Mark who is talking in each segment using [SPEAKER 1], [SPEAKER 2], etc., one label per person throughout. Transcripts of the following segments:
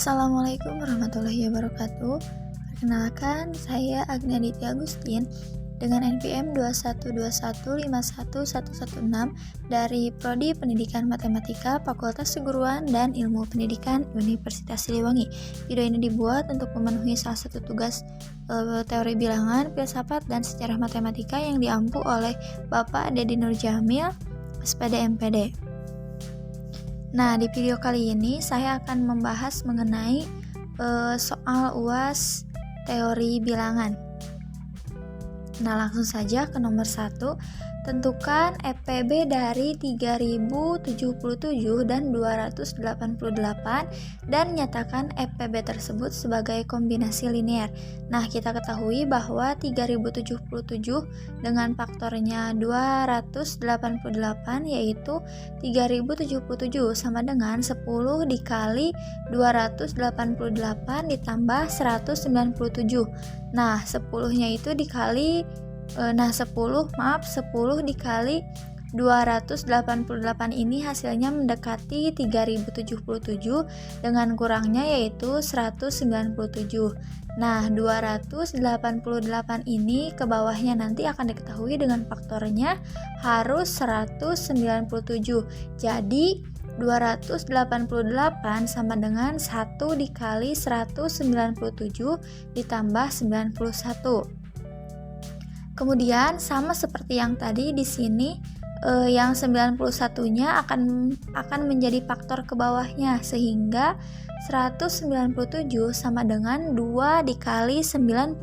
[SPEAKER 1] Assalamualaikum warahmatullahi wabarakatuh. Perkenalkan, saya Agnia Ditya Agustin dengan NPM 212151116 dari Prodi Pendidikan Matematika Fakultas Keguruan dan Ilmu Pendidikan Universitas Siliwangi. Video ini dibuat untuk memenuhi salah satu tugas teori bilangan, filsafat, dan sejarah matematika yang diampu oleh Bapak Dedi Nurjamil, SPD MPD. Nah, di video kali ini saya akan membahas mengenai soal UAS teori bilangan. Nah, langsung saja ke nomor 1. Tentukan EPB dari 3077 dan 288 dan nyatakan EPB tersebut sebagai kombinasi linear. Nah, kita ketahui bahwa 3077 dengan faktornya 288 yaitu 3077 sama dengan 10 dikali 288 ditambah 197. Nah, 10-nya itu dikali 10 dikali 288 ini hasilnya mendekati 3077 dengan kurangnya yaitu 197. Nah, 288 ini ke bawahnya nanti akan diketahui dengan faktornya harus 197. Jadi 288 sama dengan 1 dikali 197 ditambah 91. Kemudian sama seperti yang tadi di sini yang 91-nya akan menjadi faktor ke bawahnya sehingga 197 sama dengan 2 dikali 91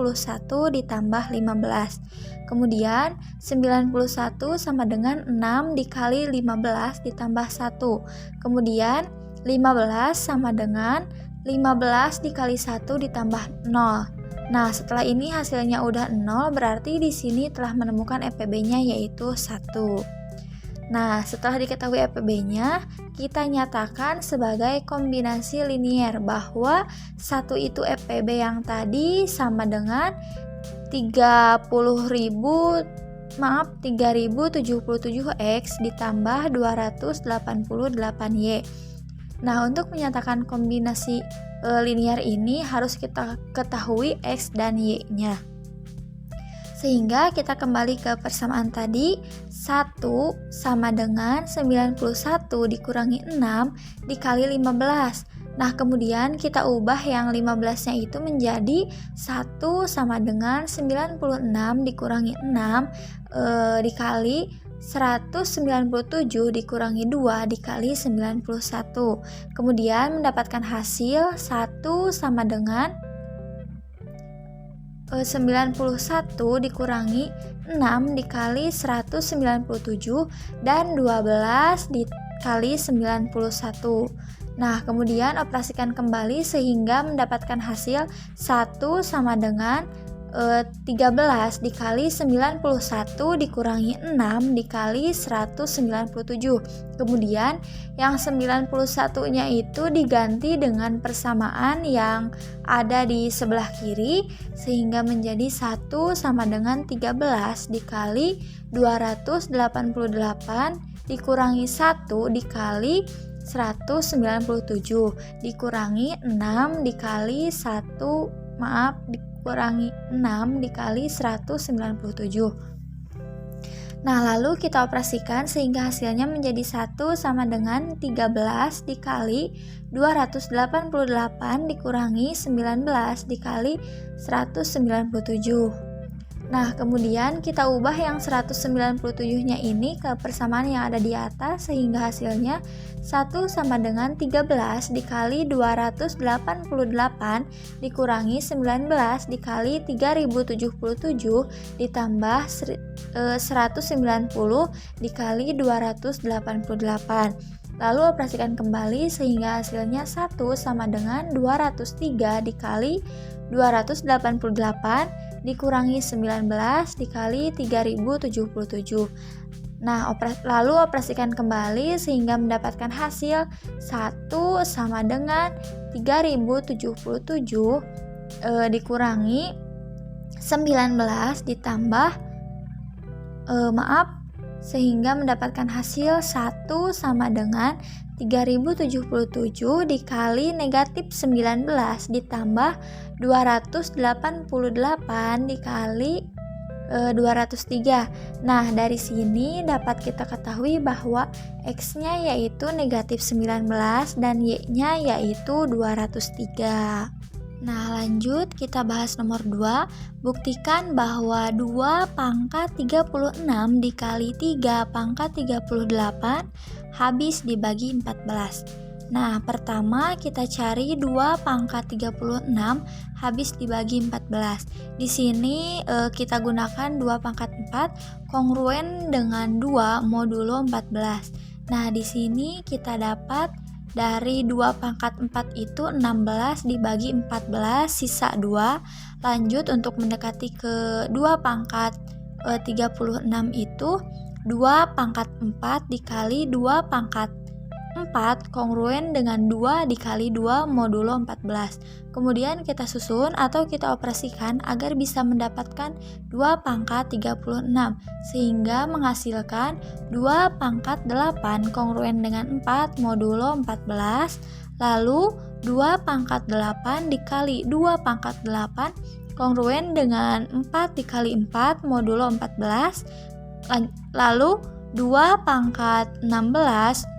[SPEAKER 1] ditambah 15. Kemudian 91 sama dengan 6 dikali 15 ditambah 1. Kemudian 15 sama dengan 15 dikali 1 ditambah 0. Nah, setelah ini hasilnya udah 0, berarti di sini telah menemukan EPB-nya yaitu 1. Nah, setelah diketahui EPB-nya, kita nyatakan sebagai kombinasi linear bahwa 1 itu EPB yang tadi sama dengan 3077X ditambah 288Y. Nah, untuk menyatakan kombinasi linear ini harus kita ketahui X dan Y-nya. Sehingga kita kembali ke persamaan tadi, 1 sama dengan 91 dikurangi 6 dikali 15. Nah, kemudian kita ubah yang 15-nya itu menjadi 1 sama dengan 96 dikurangi 6 dikali 197 dikurangi 2 dikali 91. Kemudian mendapatkan hasil 1 sama dengan 91 dikurangi 6 dikali 197 dan 12 dikali 91. Nah, kemudian operasikan kembali sehingga mendapatkan hasil 1 sama dengan 13 dikali 91 dikurangi 6 dikali 197. Kemudian yang 91-nya itu diganti dengan persamaan yang ada di sebelah kiri sehingga menjadi 1 sama dengan 13 dikali 288 dikurangi 1 dikali 197 dikurangi 6 dikali 6 dikali 197. Nah, lalu kita operasikan sehingga hasilnya menjadi 1 sama dengan 13 dikali 288 dikurangi 19 dikali 197. Nah, kemudian kita ubah yang 197-nya ini ke persamaan yang ada di atas sehingga hasilnya 1 sama dengan 13 dikali 288 dikurangi 19 dikali 3077 ditambah 190 dikali 288. Lalu operasikan kembali sehingga hasilnya 1 sama dengan 203 dikali 288 dikurangi 19 dikali 3077. Nah, lalu operasikan kembali sehingga mendapatkan hasil 1 sama dengan 3077 dikurangi 19 ditambah sehingga mendapatkan hasil 1 sama dengan 3077 dikali negatif 19 ditambah 288 dikali 203. Nah, dari sini dapat kita ketahui bahwa X-nya yaitu negatif 19 dan Y-nya yaitu 203. Nah, lanjut kita bahas nomor 2. Buktikan bahwa 2 pangkat 36 dikali 3 pangkat 38 habis dibagi 14. Nah, pertama kita cari 2 pangkat 36 habis dibagi 14. Di sini kita gunakan 2 pangkat 4 kongruen dengan 2 modulo 14. Nah, di sini kita dapat dari 2 pangkat 4 itu 16 dibagi 14 sisa 2. Lanjut untuk mendekati ke 2 pangkat 36 itu 2 pangkat 4 dikali 2 pangkat 4 kongruen dengan 2 dikali 2 modulo 14. Kemudian kita susun atau kita operasikan agar bisa mendapatkan 2 pangkat 36 sehingga menghasilkan 2 pangkat 8 kongruen dengan 4 modulo 14. Lalu 2 pangkat 8 dikali 2 pangkat 8 kongruen dengan 4 dikali 4 modulo 14. Lalu 2 pangkat 16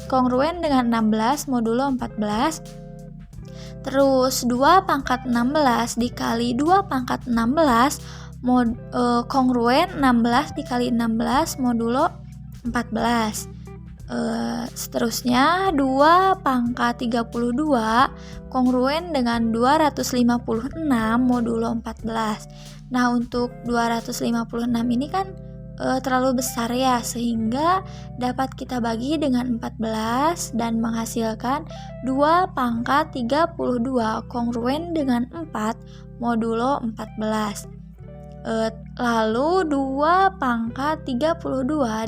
[SPEAKER 1] kongruen dengan 16 modulo 14. Terus 2 pangkat 16 dikali 2 pangkat 16 kongruen 16 dikali 16 modulo 14. Seterusnya 2 pangkat 32 kongruen dengan 256 modulo 14. Nah, untuk 256 ini kan terlalu besar ya, sehingga dapat kita bagi dengan 14 dan menghasilkan 2 pangkat 32 kongruen dengan 4 modulo 14. Lalu 2 pangkat 32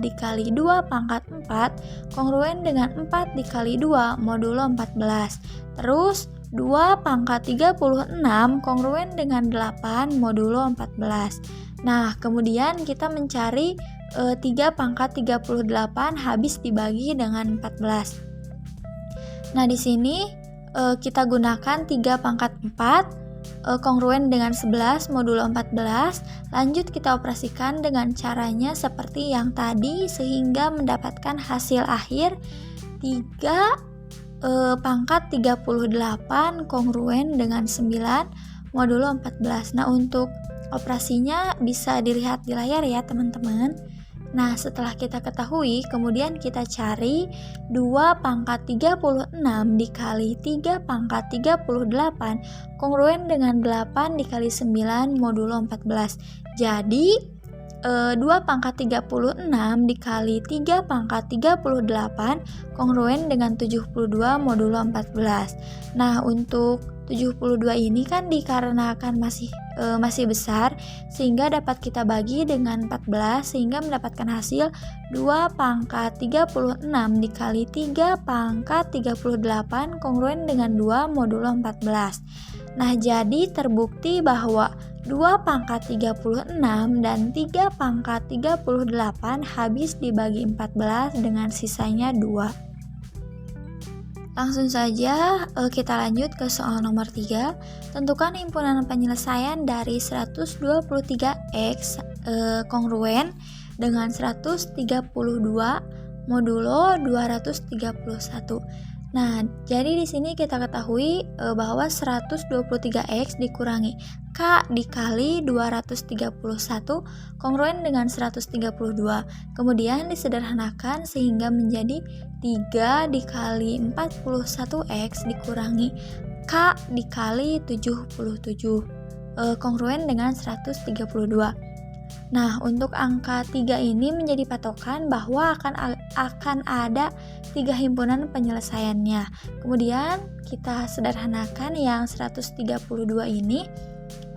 [SPEAKER 1] dikali 2 pangkat 4 kongruen dengan 4 dikali 2 modulo 14. Terus 2 pangkat 36 kongruen dengan 8 modulo 14. Nah, kemudian kita mencari 3 pangkat 38 habis dibagi dengan 14. Nah, di sini kita gunakan 3 pangkat 4 kongruen dengan 11 modulo 14. Lanjut kita operasikan dengan caranya seperti yang tadi sehingga mendapatkan hasil akhir 3 pangkat 38 kongruen dengan 9 modulo 14. Nah, untuk operasinya bisa dilihat di layar ya teman-teman. Nah, setelah kita ketahui, kemudian kita cari 2 pangkat 36 dikali 3 pangkat 38 kongruen dengan 8 dikali 9 modulo 14. Jadi 2 pangkat 36 dikali 3 pangkat 38 kongruen dengan 72 modulo 14. Nah, untuk 72 ini kan dikarenakan masih besar sehingga dapat kita bagi dengan 14 sehingga mendapatkan hasil 2 pangkat 36 dikali 3 pangkat 38 kongruen dengan 2 modulo 14. Nah, jadi terbukti bahwa 2 pangkat 36 dan 3 pangkat 38 habis dibagi 14 dengan sisanya 2. Langsung saja kita lanjut ke soal nomor 3. Tentukan himpunan penyelesaian dari 123X kongruen dengan 132 modulo 231. Nah, jadi di sini kita ketahui bahwa 123X dikurangi K dikali 231 kongruen dengan 132. Kemudian disederhanakan sehingga menjadi 3 dikali 41X dikurangi K dikali 77 kongruen dengan 132. Nah, untuk angka 3 ini menjadi patokan bahwa akan ada 3 himpunan penyelesaiannya. Kemudian kita sederhanakan yang 132 ini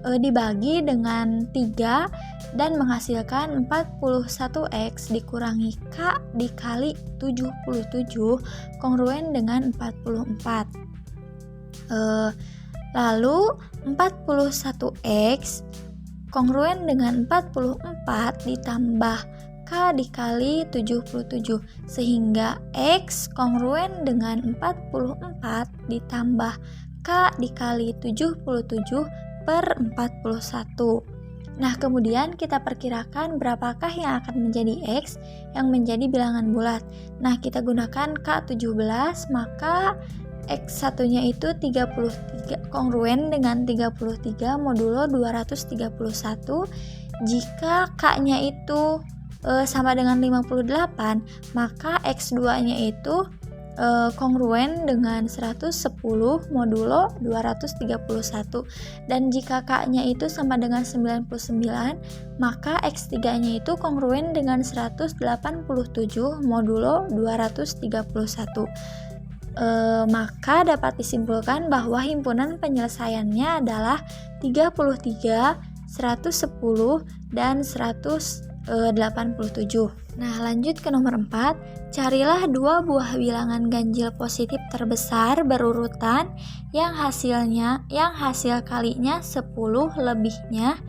[SPEAKER 1] dibagi dengan 3 dan menghasilkan 41X dikurangi K dikali 77 kongruen dengan 44. Lalu 41X kongruen dengan 44 ditambah K K dikali 77, sehingga X kongruen dengan 44 ditambah K dikali 77 per 41. Nah, kemudian kita perkirakan berapakah yang akan menjadi X yang menjadi bilangan bulat. Nah, kita gunakan K17, maka X1-nya itu 33 kongruen dengan 33 modulo 231. Jika K-nya itu sama dengan 58, maka X2-nya itu kongruen dengan 110 modulo 231. Dan jika K-nya itu sama dengan 99, maka X3-nya itu kongruen dengan 187 modulo 231. Maka dapat disimpulkan bahwa himpunan penyelesaiannya adalah 33, 110, dan 187. Nah, lanjut ke nomor 4. Carilah dua buah bilangan ganjil positif terbesar berurutan yang hasil kalinya 10 lebihnya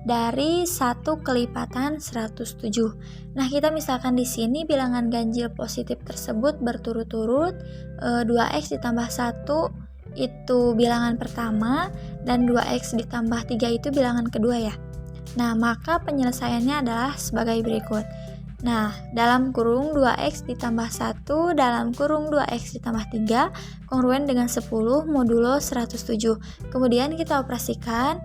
[SPEAKER 1] dari 1 kelipatan 107. Nah, kita misalkan di sini bilangan ganjil positif tersebut berturut-turut, 2x ditambah 1 itu bilangan pertama dan 2x ditambah 3 itu bilangan kedua ya. Nah, maka penyelesaiannya adalah sebagai berikut. Nah, dalam kurung 2x ditambah 1 dalam kurung 2x ditambah 3 kongruen dengan 10 modulo 107. Kemudian kita operasikan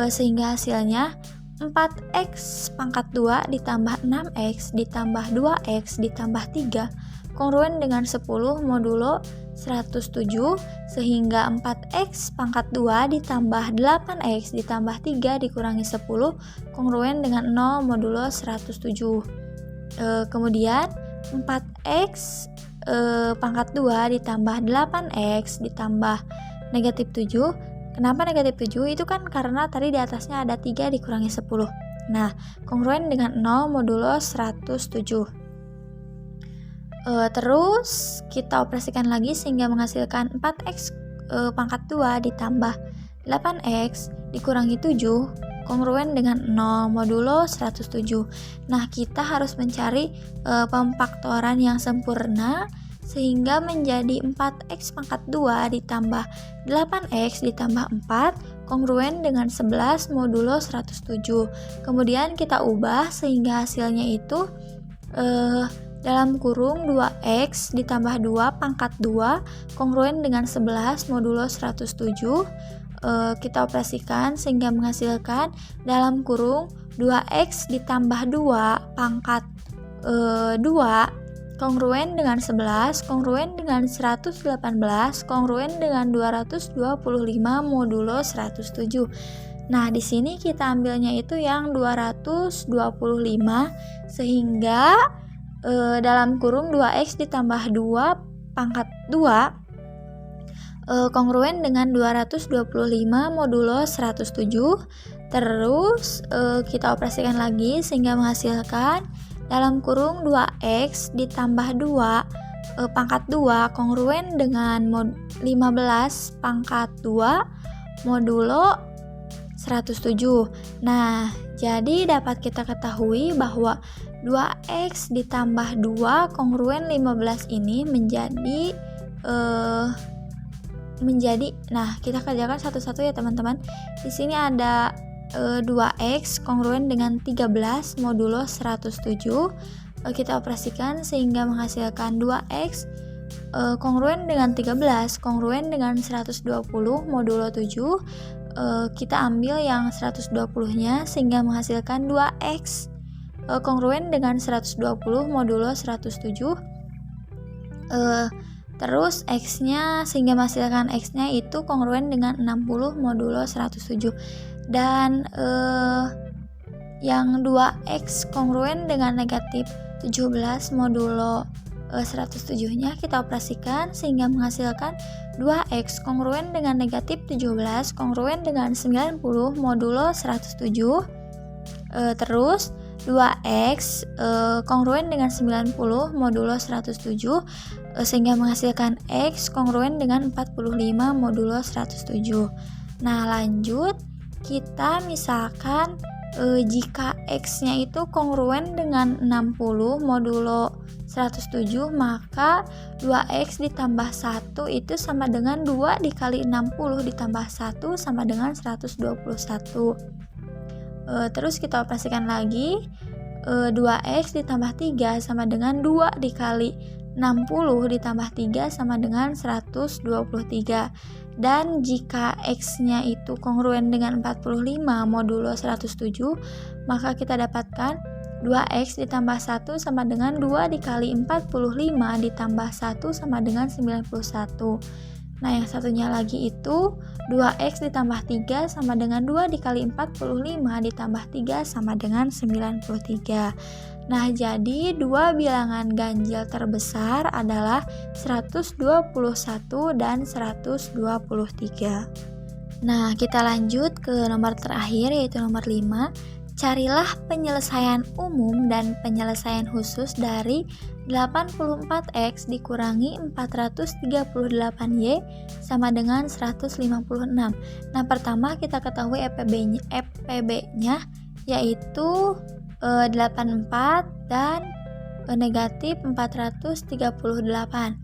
[SPEAKER 1] sehingga hasilnya 4x pangkat 2 ditambah 6x ditambah 2x ditambah 3 kongruen dengan 10 modulo 107, sehingga 4x pangkat 2 ditambah 8x ditambah 3 dikurangi 10 kongruen dengan 0 modulo 107. Kemudian 4x pangkat 2 ditambah 8x ditambah negatif 7. Kenapa negatif 7? Itu kan karena tadi di atasnya ada 3 dikurangi 10. Nah, kongruen dengan 0 modulo 107. Terus kita operasikan lagi sehingga menghasilkan 4x pangkat 2 ditambah 8x dikurangi 7 kongruen dengan 0 modulo 107. Nah, kita harus mencari pemfaktoran yang sempurna sehingga menjadi 4x pangkat 2 ditambah 8x ditambah 4 kongruen dengan 11 modulo 107. Kemudian kita ubah sehingga hasilnya itu dalam kurung 2x ditambah 2 pangkat 2 kongruen dengan 11 modulo 107. Kita operasikan sehingga menghasilkan dalam kurung 2x ditambah 2 pangkat 2 kongruen dengan 11 kongruen dengan 118 kongruen dengan 225 modulo 107. Nah, di sini kita ambilnya itu yang 225 sehingga dalam kurung 2x ditambah 2 pangkat 2 kongruen dengan 225 modulo 107. Terus kita operasikan lagi sehingga menghasilkan dalam kurung 2x ditambah 2 pangkat 2 kongruen dengan 15 pangkat 2 modulo 107. Nah, jadi dapat kita ketahui bahwa 2x ditambah 2 kongruen 15 ini nah, kita kerjakan satu-satu ya teman-teman. Di sini ada 2x kongruen dengan 13 modulo 107. Kita operasikan sehingga menghasilkan 2x kongruen dengan 13 kongruen dengan 120 modulo 7. Kita ambil yang 120-nya sehingga menghasilkan 2x kongruen dengan 120 modulo 107. Terus x-nya sehingga menghasilkan x-nya itu kongruen dengan 60 modulo 107. Dan yang 2x kongruen dengan negatif 17 modulo 107-nya kita operasikan sehingga menghasilkan 2x kongruen dengan negatif 17 kongruen dengan 90 modulo 107. Terus 2x kongruen dengan 90 modulo 107 sehingga menghasilkan x kongruen dengan 45 modulo 107. Nah, lanjut kita misalkan jika X-nya itu kongruen dengan 60 modulo 107, maka 2X ditambah 1 itu sama dengan 2 dikali 60 ditambah 1 sama dengan 121. Terus kita operasikan lagi, 2X ditambah 3 sama dengan 2 dikali 60 ditambah 3 sama dengan 123. Dan jika X-nya itu kongruen dengan 45 modulo 107, maka kita dapatkan 2X ditambah 1 sama dengan 2 dikali 45 ditambah 1 sama dengan 91. Nah, yang satunya lagi itu 2X ditambah 3 sama dengan 2 dikali 45 ditambah 3 sama dengan 93. Nah, jadi dua bilangan ganjil terbesar adalah 121 dan 123. Nah, kita lanjut ke nomor terakhir, yaitu nomor 5. Carilah penyelesaian umum dan penyelesaian khusus dari 84X dikurangi 438Y sama dengan 156. Nah, pertama kita ketahui EPB-nya yaitu 84 dan negatif 438.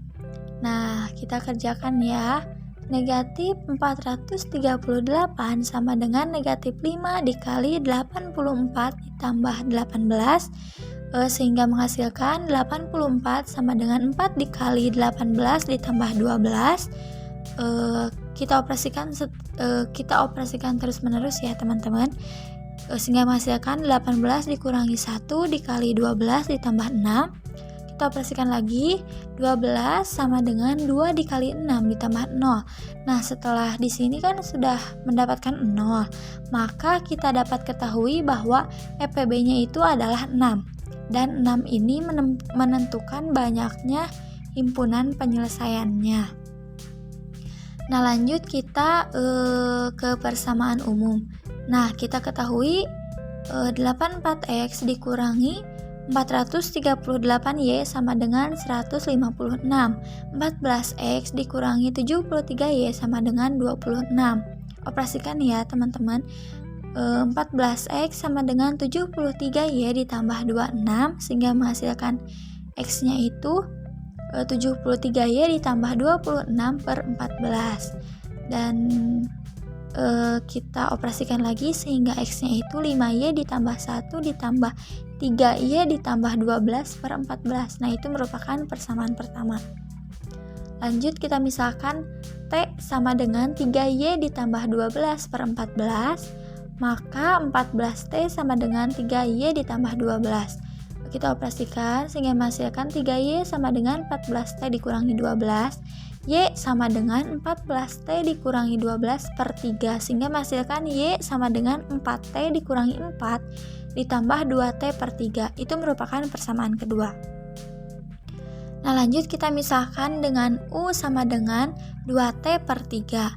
[SPEAKER 1] Nah, kita kerjakan ya. Negatif 438 sama dengan negatif 5 dikali 84 ditambah 18, sehingga menghasilkan 84 sama dengan 4 dikali 18 ditambah 12. Kita operasikan terus menerus ya teman-teman, sehingga menghasilkan 18 dikurangi 1 dikali 12 ditambah 6. Kita operasikan lagi, 12 sama dengan 2 dikali 6 ditambah 0. Nah, setelah di sini kan sudah mendapatkan 0, maka kita dapat ketahui bahwa EPB-nya itu adalah 6. Dan 6 ini menentukan banyaknya himpunan penyelesaiannya. Nah, lanjut kita ke persamaan umum. Nah, kita ketahui 84X dikurangi 438Y sama dengan 156. 14X dikurangi 73Y sama dengan 26. Operasikan ya teman-teman. 14X sama dengan 73Y ditambah 26, sehingga menghasilkan X-nya itu 73Y ditambah 26 per 14. Dan kita operasikan lagi sehingga X-nya itu 5Y ditambah 1 ditambah 3Y ditambah 12 per 14. Nah, itu merupakan persamaan pertama. Lanjut kita misalkan T sama dengan 3Y ditambah 12 per 14, maka 14T sama dengan 3Y ditambah 12. Kita operasikan sehingga menghasilkan 3Y sama dengan 14T dikurangi 12, Y sama dengan 14T dikurangi 12 per 3, sehingga menghasilkan Y sama dengan 4T dikurangi 4 ditambah 2T per 3. Itu merupakan persamaan kedua. Nah, lanjut kita misalkan dengan U sama dengan 2T per 3.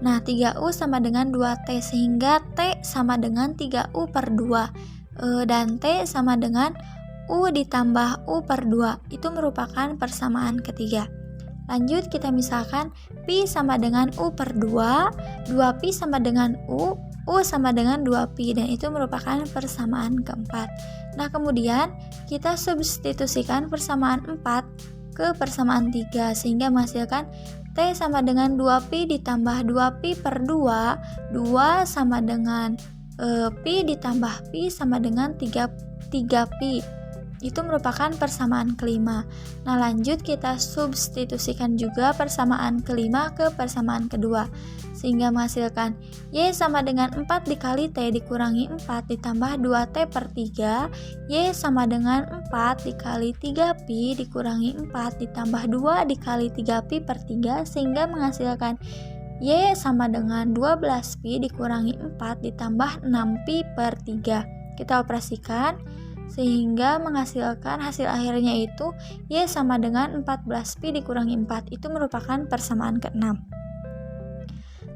[SPEAKER 1] Nah, 3U sama dengan 2T, sehingga T sama dengan 3U per 2. Dan T sama dengan U ditambah U per 2. Itu merupakan persamaan ketiga. Lanjut kita misalkan Pi sama dengan U per 2, 2Pi sama dengan U sama dengan 2Pi, dan itu merupakan persamaan keempat. Nah, kemudian kita substitusikan persamaan 4 ke persamaan 3, sehingga menghasilkan T sama dengan 2Pi ditambah 2Pi per 2, 2 sama dengan Pi ditambah Pi sama dengan 3Pi. Itu merupakan persamaan kelima. Nah, lanjut kita substitusikan juga persamaan kelima ke persamaan kedua, sehingga menghasilkan Y sama dengan 4 dikali T dikurangi 4 ditambah 2T per 3, Y sama dengan 4 dikali 3Pi dikurangi 4 ditambah 2 dikali 3Pi per 3, sehingga menghasilkan Y sama dengan 12Pi dikurangi 4 ditambah 6Pi per 3. Kita operasikan sehingga menghasilkan hasil akhirnya itu Y sama dengan 14Pi dikurangi 4. Itu merupakan persamaan ke-6.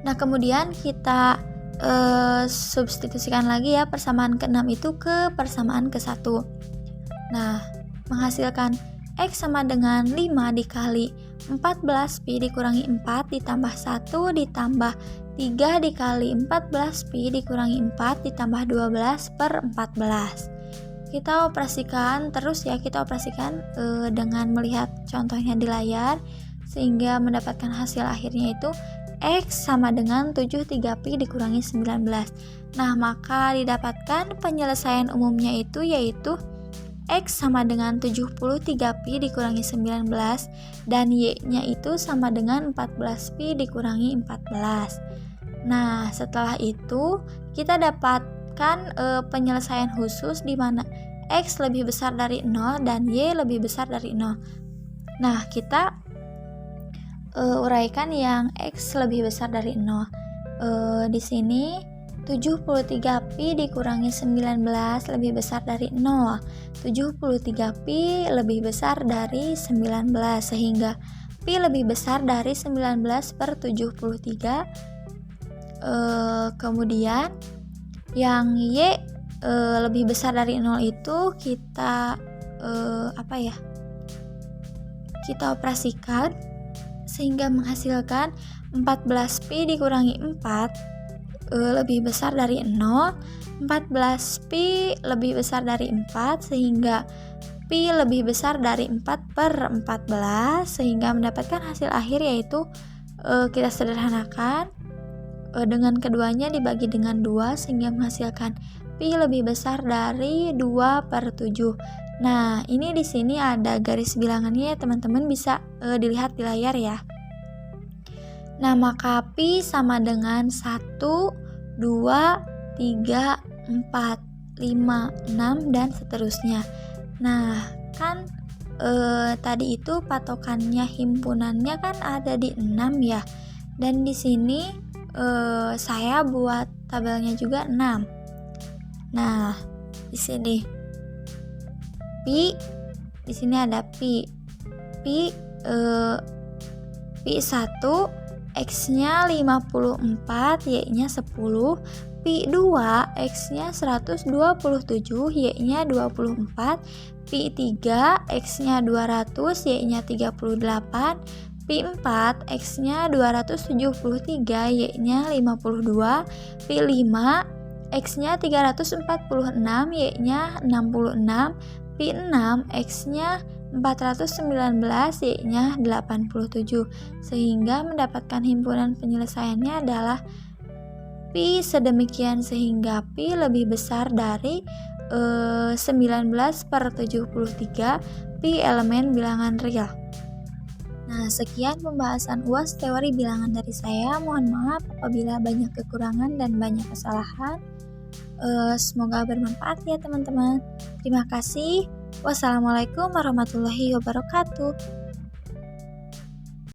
[SPEAKER 1] Nah, kemudian kita substitusikan lagi ya persamaan ke-6 itu ke persamaan ke-1. Nah, menghasilkan X sama dengan 5 dikali 14 pi dikurangi 4 ditambah 1 ditambah 3 dikali 14 pi dikurangi 4 ditambah 12 per 14. Kita operasikan terus ya, kita operasikan dengan melihat contohnya di layar, sehingga mendapatkan hasil akhirnya itu X sama dengan 73 pi dikurangi 19. Nah, maka didapatkan penyelesaian umumnya itu yaitu X sama dengan 73 pi dikurangi 19 dan Y-nya itu sama dengan 14 pi dikurangi 14. Nah, setelah itu kita dapatkan penyelesaian khusus di mana X lebih besar dari 0 dan Y lebih besar dari 0. Nah, kita uraikan yang X lebih besar dari 0. Di sini 73 pi dikurangi 19 lebih besar dari 0. 73 pi lebih besar dari 19, sehingga pi lebih besar dari 19 per 73. Kemudian yang Y lebih besar dari 0 itu kita kita operasikan sehingga menghasilkan 14 pi dikurangi 4 lebih besar dari 0. 14 pi lebih besar dari 4 sehingga pi lebih besar dari 4 per 14, sehingga mendapatkan hasil akhir yaitu kita sederhanakan dengan keduanya dibagi dengan 2 sehingga menghasilkan pi lebih besar dari 2 per 7. Nah, ini di sini ada garis bilangannya ya teman-teman, bisa dilihat di layar ya. Nah, maka pi sama dengan 1, 2, 3, 4, 5, 6, dan seterusnya. Nah, kan tadi itu patokannya himpunannya kan ada di 6 ya. Dan di sini saya buat tabelnya juga 6. Nah, di sini di sini ada pi 1 X-nya 54, Y-nya 10, pi 2 X-nya 127, Y-nya 24, pi 3 X-nya 200, Y-nya 38, pi 4 X-nya 273, Y-nya 52, pi 5 X-nya 346, Y-nya 66, pi 6 X-nya 419, Y-nya 87, sehingga mendapatkan himpunan penyelesaiannya adalah pi sedemikian sehingga pi lebih besar dari 19 per 73 pi elemen bilangan real. Nah, sekian pembahasan UAS teori bilangan dari saya. Mohon maaf apabila banyak kekurangan dan banyak kesalahan. Semoga bermanfaat ya teman-teman. Terima kasih. Wassalamualaikum warahmatullahi wabarakatuh.